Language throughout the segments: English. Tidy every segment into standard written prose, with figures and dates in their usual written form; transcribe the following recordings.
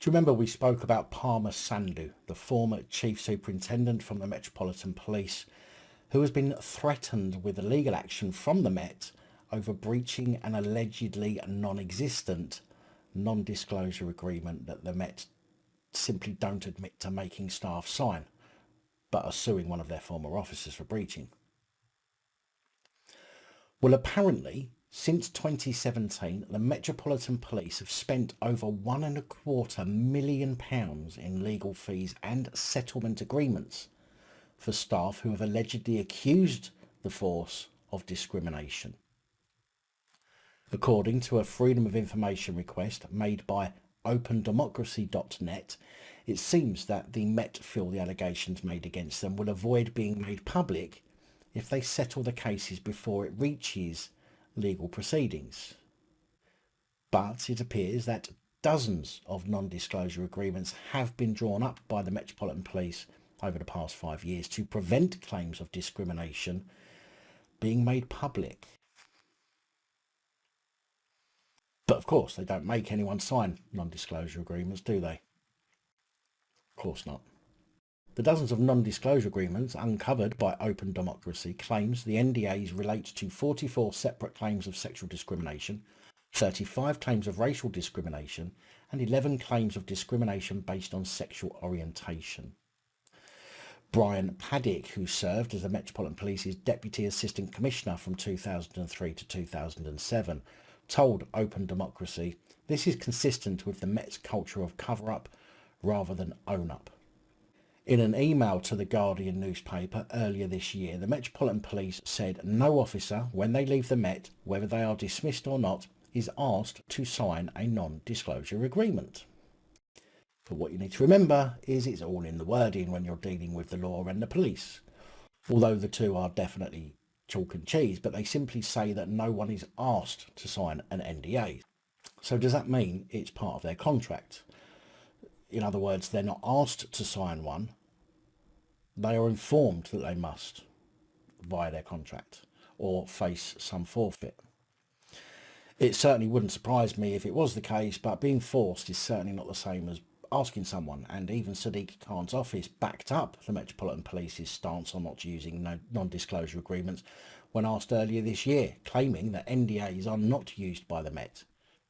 Do you remember we spoke about Palmer Sandhu, the former chief superintendent from the Metropolitan Police, who has been threatened with legal action from the Met over breaching an allegedly non-existent non-disclosure agreement that the Met simply don't admit to making staff sign, but are suing one of their former officers for breaching? Well, apparently, since 2017, the Metropolitan Police have spent over £1.25 million in legal fees and settlement agreements for staff who have allegedly accused the force of discrimination. According to a Freedom of Information request made by opendemocracy.net, it seems that the Met feel the allegations made against them will avoid being made public if they settle the cases before it reaches legal proceedings. But it appears that dozens of non-disclosure agreements have been drawn up by the Metropolitan Police over the past 5 years to prevent claims of discrimination being made public. But of course, they don't make anyone sign non-disclosure agreements, do they? Of course not. The dozens of non-disclosure agreements uncovered by Open Democracy claims the NDAs relate to 44 separate claims of sexual discrimination, 35 claims of racial discrimination, and 11 claims of discrimination based on sexual orientation. Brian Paddick, who served as the Metropolitan Police's Deputy Assistant Commissioner from 2003 to 2007, told Open Democracy this is consistent with the Met's culture of cover-up rather than own-up. In an email to the Guardian newspaper earlier this year, the Metropolitan Police said no officer, when they leave the Met, whether they are dismissed or not, is asked to sign a non-disclosure agreement. But what you need to remember is it's all in the wording when you're dealing with the law and the police. Although the two are definitely chalk and cheese, but they simply say that no one is asked to sign an NDA. So does that mean it's part of their contract? In other words, they're not asked to sign one, they are informed that they must via their contract or face some forfeit. It certainly wouldn't surprise me if it was the case, but being forced is certainly not the same as asking someone, and even Sadiq Khan's office backed up the Metropolitan Police's stance on not using non-disclosure agreements when asked earlier this year, claiming that NDAs are not used by the Met.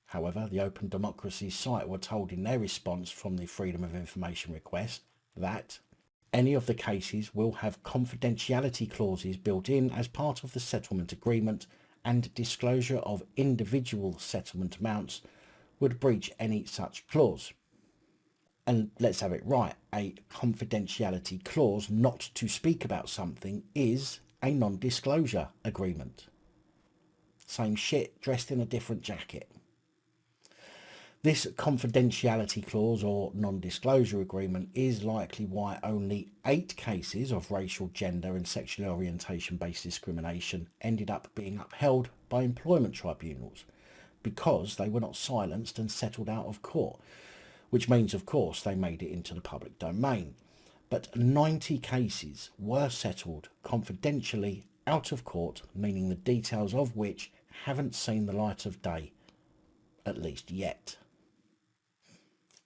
However, the Open Democracy site were told in their response from the Freedom of Information request that any of the cases will have confidentiality clauses built in as part of the settlement agreement, and disclosure of individual settlement amounts would breach any such clause. And let's have it right, a confidentiality clause not to speak about something is a non-disclosure agreement. Same shit, dressed in a different jacket. This confidentiality clause or non-disclosure agreement is likely why only 8 cases of racial, gender and sexual orientation based discrimination ended up being upheld by employment tribunals, because they were not silenced and settled out of court, which means of course they made it into the public domain. But 90 cases were settled confidentially out of court, meaning the details of which haven't seen the light of day, at least yet.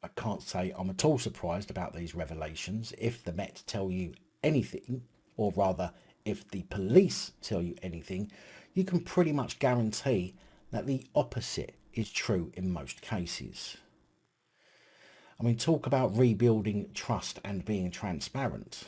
I can't say I'm at all surprised about these revelations. If the Met tell you anything, or rather if the police tell you anything, you can pretty much guarantee that the opposite is true in most cases. I mean, talk about rebuilding trust and being transparent.